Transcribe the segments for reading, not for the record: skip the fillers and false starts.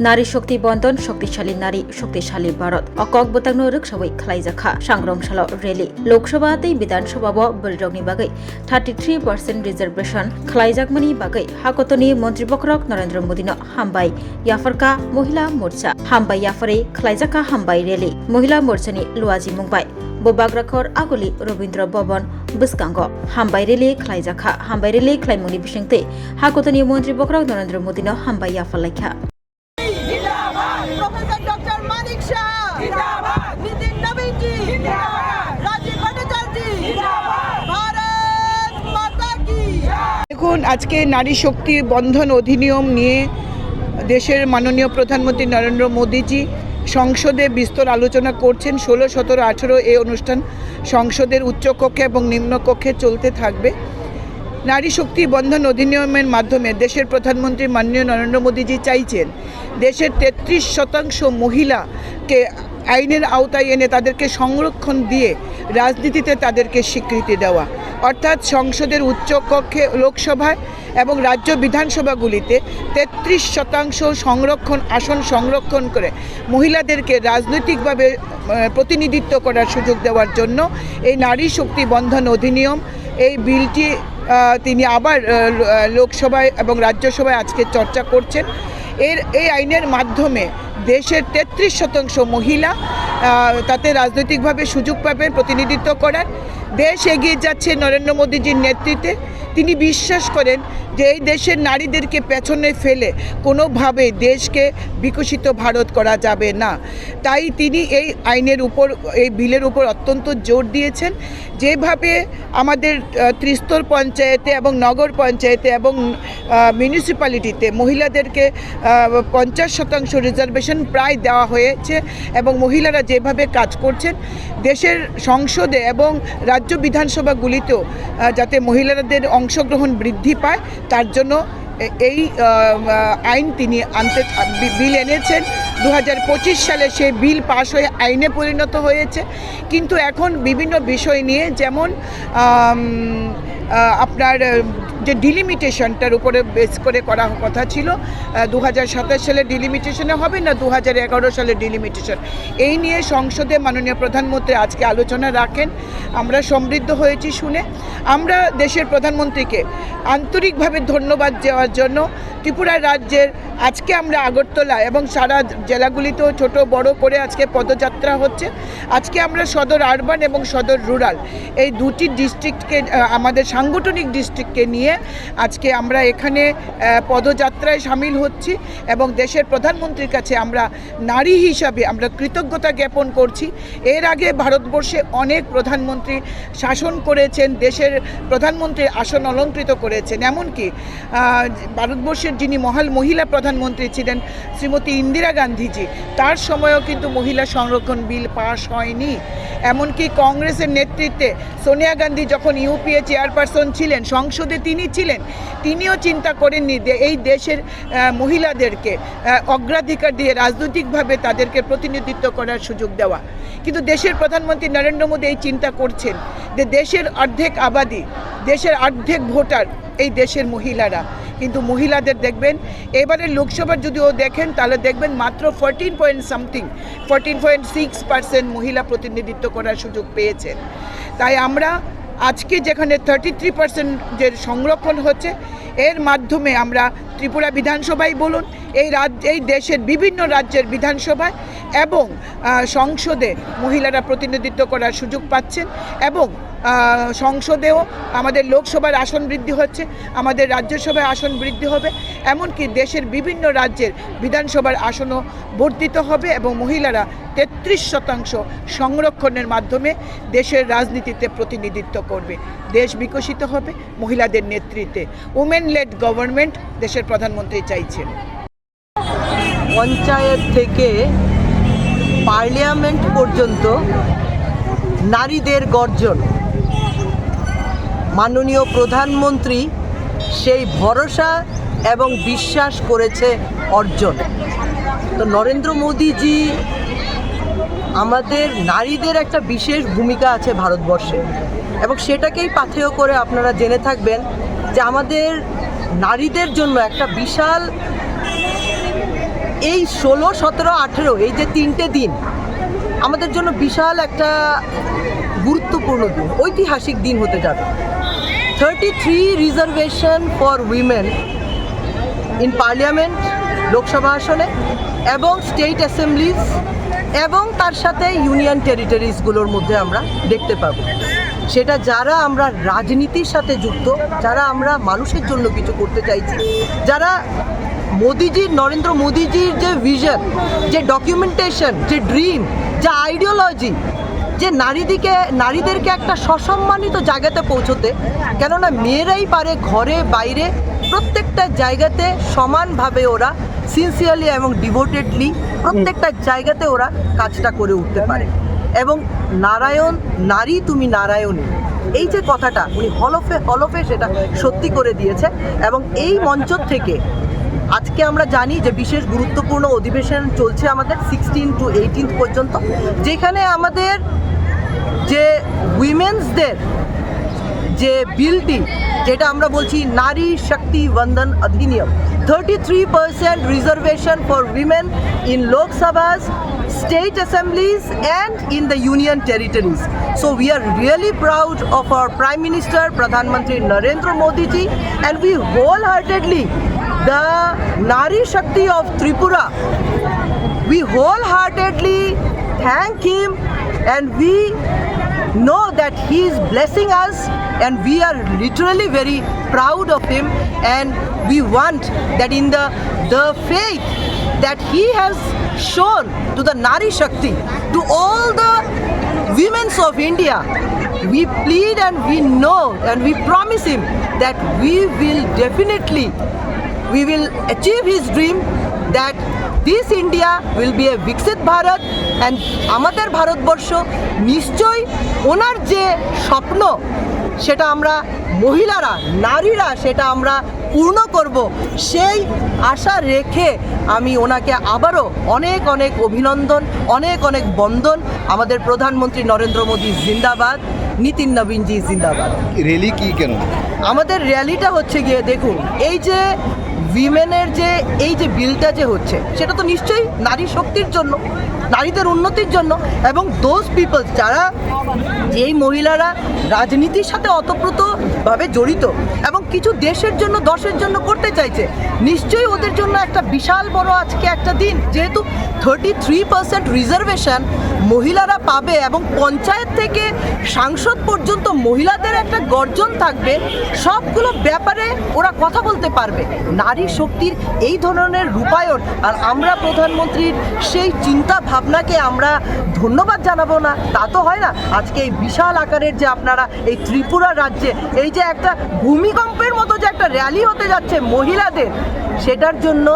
नारी शक्ति बंधन शक्तिशाली नारी शक्तिशाली भारत अकक बोतांनो रोखसाबै खालायजाखा सांग्रांशाला रेली लोकसभा तै विधानसभा बिलरगनि बागै 33% रिजर्वेशन खालायजाकमानि बागै हाकतनि मन्त्री बखरक नरेंद्र मोदीनो हामबाय याफरका महिला मोर्चा हामबाय याफरे खालायजाखा हामबाय रेली महिला मोर्चानि लुआजि मुंबाय बोबाग्राखर आगुलि रवीन्द्र भवन बिस्कांगो हामबाय रेली खालायजाखा हामबाय रेली खालायमुनि बिसिंते हाकतनि मन्त्री बखरक नरेंद्र मोदीनो हामबाय याफलायखा দেখুন আজকে নারী শক্তি বন্ধন অধিনিয়ম নিয়ে দেশের মাননীয় প্রধানমন্ত্রী নরেন্দ্র মোদীজি সংসদে বিস্তর আলোচনা করছেন। 16, 17, 18 এই অনুষ্ঠান সংসদের উচ্চকক্ষে এবং নিম্নকক্ষে চলতে থাকবে। নারী শক্তি বন্ধন অধিনিয়মের মাধ্যমে দেশের প্রধানমন্ত্রী মাননীয় নরেন্দ্র মোদীজি চাইছেন দেশের 33% মহিলাকে আইনের আওতায় এনে তাদেরকে সংরক্ষণ দিয়ে রাজনীতিতে তাদেরকে স্বীকৃতি দেওয়া, অর্থাৎ সংসদের উচ্চকক্ষে লোকসভায় এবং রাজ্য বিধানসভাগুলিতে 33% আসন সংরক্ষণ করে মহিলাদেরকে রাজনৈতিকভাবে প্রতিনিধিত্ব করার সুযোগ দেওয়ার জন্য এই নারী শক্তি বন্ধন অধিনিয়ম এই বিলটি তিনি আবার লোকসভায় এবং রাজ্যসভায় আজকে চর্চা করছেন। এই আইনের মাধ্যমে দেশের 33% মহিলা তাতে রাজনৈতিকভাবে সুযোগ পাবেন প্রতিনিধিত্ব করার। দেশ এগিয়ে যাচ্ছে নরেন্দ্র মোদীজির নেতৃত্বে। তিনি বিশ্বাস করেন যে এই দেশের নারীদেরকে পেছনে ফেলে কোনোভাবে দেশকে বিকশিত ভারত করা যাবে না। তাই তিনি এই আইনের উপর এই বিলের উপর অত্যন্ত জোর দিয়েছেন। যেভাবে আমাদের ত্রিস্তর পঞ্চায়েতে এবং নগর পঞ্চায়েতে এবং মিউনিসিপ্যালিটিতে মহিলাদেরকে 50% রিজার্ভেশন প্রায় দেওয়া হয়েছে এবং মহিলারা যেভাবে কাজ করছেন দেশের সংসদে এবং রাজ্য বিধানসভাগুলিতেও যাতে মহিলাদের অংশগ্রহণ বৃদ্ধি পায় তার জন্য এই আইন তিনি বিল এনেছেন। 2025 সালে সেই বিল পাশ হয়ে আইনে পরিণত হয়েছে। কিন্তু এখন বিভিন্ন বিষয় নিয়ে যেমন আপনার যে ডিলিমিটেশনটার উপরে বেস করে করা কথা ছিল 2027 সালে ডিলিমিটেশনে হবে না 2011 সালে ডিলিমিটেশন, এই নিয়ে সংসদে মাননীয় প্রধানমন্ত্রী আজকে আলোচনা রাখেন। আমরা সমৃদ্ধ হয়েছি শুনে। আমরা দেশের প্রধানমন্ত্রীকে আন্তরিকভাবে ধন্যবাদ দেওয়ার জন্য ত্রিপুরা রাজ্যের আজকে আমরা আগরতলা এবং সারা জেলাগুলিতেও ছোট বড় করে আজকে পদযাত্রা হচ্ছে। আজকে আমরা সদর আরবান এবং সদর রুরাল এই দুটি ডিস্ট্রিক্টকে আমাদের সাংগঠনিক ডিস্ট্রিক্টকে নিয়ে আজকে আমরা এখানে পদযাত্রায় সামিল হচ্ছি এবং দেশের প্রধানমন্ত্রীর কাছে আমরা নারী হিসাবে আমরা কৃতজ্ঞতা জ্ঞাপন করছি। এর আগে ভারতবর্ষে অনেক প্রধানমন্ত্রী শাসন করেছেন, দেশের প্রধানমন্ত্রীর আসন অলঙ্কৃত করেছেন। এমনকি ভারতবর্ষের যিনি মহিলা প্রধানমন্ত্রী ছিলেন শ্রীমতী ইন্দিরা গান্ধীজি, তার সময়ও কিন্তু মহিলা সংরক্ষণ বিল পাশ হয়নি। এমনকি কংগ্রেসের নেতৃত্বে সোনিয়া গান্ধী যখন ইউপিএ চেয়ারপারসন ছিলেন, সংসদে তিনি ছিলেন, তিনিও চিন্তা করেননি যে এই দেশের মহিলাদেরকে অগ্রাধিকার দিয়ে রাজনৈতিকভাবে তাদেরকে প্রতিনিধিত্ব করার সুযোগ দেওয়া। কিন্তু দেশের প্রধানমন্ত্রী নরেন্দ্র মোদী এই চিন্তা করছেন যে দেশের অর্ধেক আবাদি, দেশের অর্ধেক ভোটার এই দেশের মহিলারা। কিন্তু মহিলাদের দেখবেন এবারে লোকসভার যদিও দেখেন তাহলে দেখবেন মাত্র 14.6% মহিলা প্রতিনিধিত্ব করার সুযোগ পেয়েছেন। তাই আমরা আজকে যেখানে 33% যে সংরক্ষণ হচ্ছে এর মাধ্যমে আমরা ত্রিপুরা বিধানসভায় বলুন এই দেশের বিভিন্ন রাজ্যের বিধানসভায় এবং সংসদে মহিলারা প্রতিনিধিত্ব করার সুযোগ পাচ্ছেন এবং সংসদেও আমাদের লোকসভার আসন বৃদ্ধি হচ্ছে, আমাদের রাজ্যসভায় আসন বৃদ্ধি হবে, এমনকি দেশের বিভিন্ন রাজ্যের বিধানসভার আসনও বর্ধিত হবে এবং মহিলারা 33% সংরক্ষণের মাধ্যমে দেশের রাজনীতিতে প্রতিনিধিত্ব করবে। দেশ বিকশিত হবে মহিলাদের নেতৃত্বে। উমেন লেড গভর্নমেন্ট দেশের প্রধানমন্ত্রী চাইছেন। পঞ্চায়েত থেকে পার্লামেন্ট পর্যন্ত নারীদের গর্জন, মাননীয় প্রধানমন্ত্রী সেই ভরসা এবং বিশ্বাস করেছে অর্জন। তো নরেন্দ্র মোদীজি আমাদের নারীদের একটা বিশেষ ভূমিকা আছে ভারতবর্ষে এবং সেটাকেই পাথেয় করে আপনারা জেনে থাকবেন যে আমাদের নারীদের জন্য একটা বিশাল এই 16, 17, 18 এই যে 3টে দিন আমাদের জন্য বিশাল একটা গুরুত্বপূর্ণ দিন, ঐতিহাসিক দিন হতে যাবে। 33 reservation for women in parliament, Lok Sabha আসনে এবং স্টেট অ্যাসেম্বলিজ এবং তার সাথে ইউনিয়ন টেরিটরিজগুলোর মধ্যে আমরা দেখতে পাবো। সেটা যারা আমরা রাজনীতির সাথে যুক্ত, যারা আমরা মানুষের জন্য কিছু করতে চাইছি, যারা নরেন্দ্র মোদিজির যে ভিশন, যে ডকুমেন্টেশন, যে ড্রিম, যে আইডিওলজি, যে নারীদেরকে একটা সসম্মানিত জায়গাতে পৌঁছতে, কেননা মেয়েরাই পারে ঘরে বাইরে প্রত্যেকটা জায়গাতে সমানভাবে ওরা সিনসিয়ারলি এবং ডিভোটেডলি প্রত্যেকটা জায়গাতে ওরা কাজটা করে উঠতে পারে। এবং নারী তুমি নারায়ণী, এই যে কথাটা উনি হলফে সেটা সত্যি করে দিয়েছে। এবং এই মঞ্চ থেকে আজকে আমরা জানি যে বিশেষ গুরুত্বপূর্ণ অধিবেশন চলছে আমাদের 16 to 18 পর্যন্ত, যেখানে আমাদের যে উইমেন্সদের যে বিলটি, যেটা আমরা বলছি Nari Shakti Vandan Adhiniyam, 33% reservation for women in Lok Sabhas, state assemblies and in the union territories. So we are really proud of our Prime Minister Pradhan Mantri Narendra Modi ji, and we wholeheartedly, the Nari Shakti of Tripura, we wholeheartedly thank him, and we know that he is blessing us, and we are literally very proud of him, and we want that in the faith that he has shown to the Nari Shakti, to all the women of India, we plead and we know and we promise him that we will achieve his dream, that this India will be a Viksit Bharat, and আমাদের ভারতবর্ষ নিশ্চয়ই ওনার যে স্বপ্ন সেটা আমরা মহিলারা, নারীরা সেটা আমরা পূর্ণ করব, সেই আশা রেখে আমি ওনাকে আবারও অনেক অনেক অভিনন্দন, অনেক অনেক বন্দন। আমাদের প্রধানমন্ত্রী নরেন্দ্র মোদী জিন্দাবাদ, নীতিন নবীনজি জিন্দাবাদ। র্যালি কি কেন? আমাদের র্যালিটা হচ্ছে গিয়ে দেখুন, এই যে উইমেনের যে এই যে বিলটা যে হচ্ছে, সেটা তো নিশ্চয়ই নারী শক্তির জন্য, নারীদের উন্নতির জন্য, এবং দোজ পিপলস যারা, যেই মহিলারা রাজনীতির সাথে ওতপ্রোতভাবে জড়িত এবং কিছু দেশের জন্য দশের জন্য করতে চাইছে, নিশ্চয়ই ওদের জন্য একটা বিশাল বড় আজকে একটা দিন। যেহেতু 33% রিজার্ভেশন মহিলারা পাবে এবং পঞ্চায়েত থেকে সাংসদ পর্যন্ত মহিলাদের একটা গর্জন থাকবে, সবগুলো ব্যাপারে ওরা কথা বলতে পারবে। নারী শক্তির এই ধরনের রূপায়ণ, আর আমরা প্রধানমন্ত্রীর সেই চিন্তা ভাবনাকে আমরা ধন্যবাদ জানাবো না, তা তো হয় না। আজকে এই বিশাল আকারের যে আপনারা এই ত্রিপুরা রাজ্যে এই যে একটা ভূমিকম্পের মতো যে একটা র্যালি হতে যাচ্ছে মহিলাদের, সেটার জন্য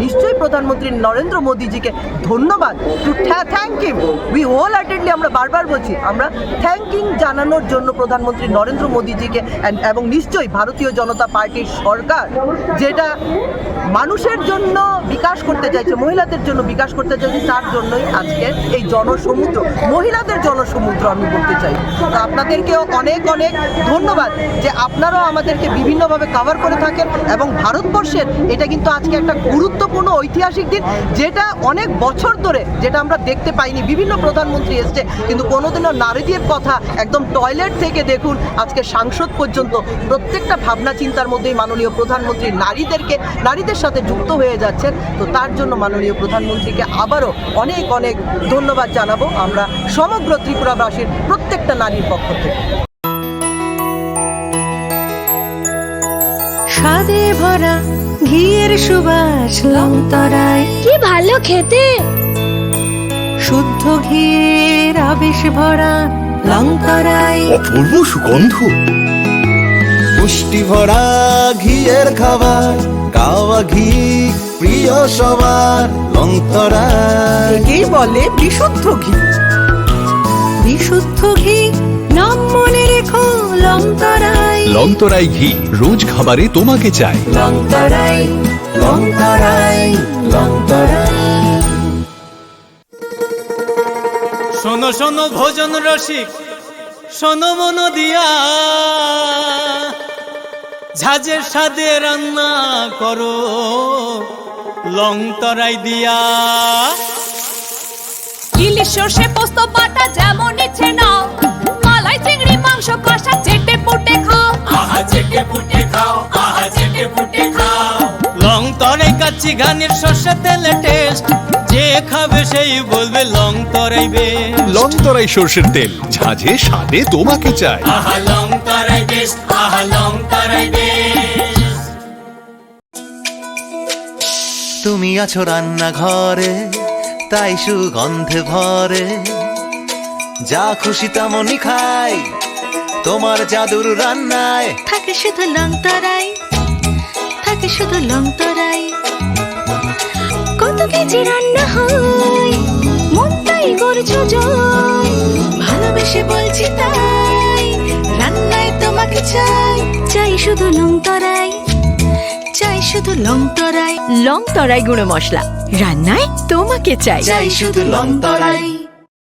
নিশ্চয়ই প্রধানমন্ত্রী নরেন্দ্র মোদীজিকে ধন্যবাদ, টু থ্যাংক হিম। উই হোলহার্টেডলি, আমরা বারবার বলছি, আমরা থ্যাঙ্কিং জানানোর জন্য প্রধানমন্ত্রী নরেন্দ্র মোদীজিকে, এবং নিশ্চয়ই ভারতীয় জনতা পার্টির সরকার যেটা মানুষের জন্য বিকাশ করতে চাইছে, মহিলাদের জন্য বিকাশ করতে চাইছে, তার জন্যই আজকে এই জনসমুদ্র, মহিলাদের জনসমুদ্র আমি বলতে চাই। তো আপনাদেরকেও অনেক অনেক ধন্যবাদ যে আপনারাও আমাদেরকে বিভিন্নভাবে কভার করে থাকেন, এবং ভারতবর্ষের এটা কিন্তু আজকে একটা গুরুত্বপূর্ণ ঐতিহাসিক দিন, যেটা অনেক বছর ধরে যেটা আমরা দেখতে পাইনি। বিভিন্ন প্রধানমন্ত্রী এসছে কিন্তু কোনোদিনও নারীদের কথা একদম টয়লেট থেকে দেখুন আজকে সাংসদ পর্যন্ত প্রত্যেকটা ভাবনা চিন্তার মধ্যেই মাননীয় প্রধানমন্ত্রী নারীদের সাথে যুক্ত হয়ে যাচ্ছেন। তো তার জন্য মাননীয় প্রধানমন্ত্রীকে আবারও অনেক অনেক ধন্যবাদ জানাবো আমরা সমগ্র ত্রিপুরাবাসীর প্রত্যেকটা নারীর পক্ষ থেকে। স্বাদে ভরা ঘিয়ের সুবাস লংতরায়, কি ভালো খেতে, শুদ্ধ ঘিয়ের আবেশ ভরা লংতরায়, অপূর্ব সুগন্ধ, পুষ্টি ভরা ঘিয়ের খাবার, কাওয়া ঘি প্রিয় সবার লংতরায়। একেই বলে বিশুদ্ধ ঘি। বিশুদ্ধ ঘি নাম মনে রেখো লংতরায়। লংতরাই ঘি রোজ খাবারে তোমাকে চাই। লংতরায়, লংতরায়, লংতরায়। শোনো শোনো ভোজন রসিক, শোনো মন দিয়া, ঝাঁঝের স্বাদে রান্না করো, লং তরাই দিয়া। ইলিশ সর্ষে পোস্ত বাটা যেমন ইচ্ছে নাও, মালাই চিংড়ি মাংস কষা চেটে পুটে খাও, আহা চেটে পুটে খাও, আহা চেটে পুটে খাও। লং তরাই কাচ্চি ঘানির সর্ষে তেলে টেস্ট, যে খাবে সেই বলবে লং তরাই বেশ। লং তরাই সর্ষের তেল, ঝাঁঝে স্বাদে তোমাকে চাই। আহা লং তরাই বেশ, আহা লং তরাই বেশ। তুমি আছো রান্নাঘরে, তাই সুগন্ধে ভরে, যা খুশি তেমনই খাই তোমার জাদুর রান্নায়। থাকে শুধু লং তরাই, থাকে শুধু লং তরাই। কত কেজি রান্না হয়, মনটাই করছো জয়। ভালোবেসে বলছি তাই, রান্নায় তোমাকে চাই। চাই শুধু লং তরাই, চাই শুধু লং তরাই। লং তরাই গুঁড়ো মশলা, রান্নায় তোমাকে চাই। চাই শুধু লং তরাই।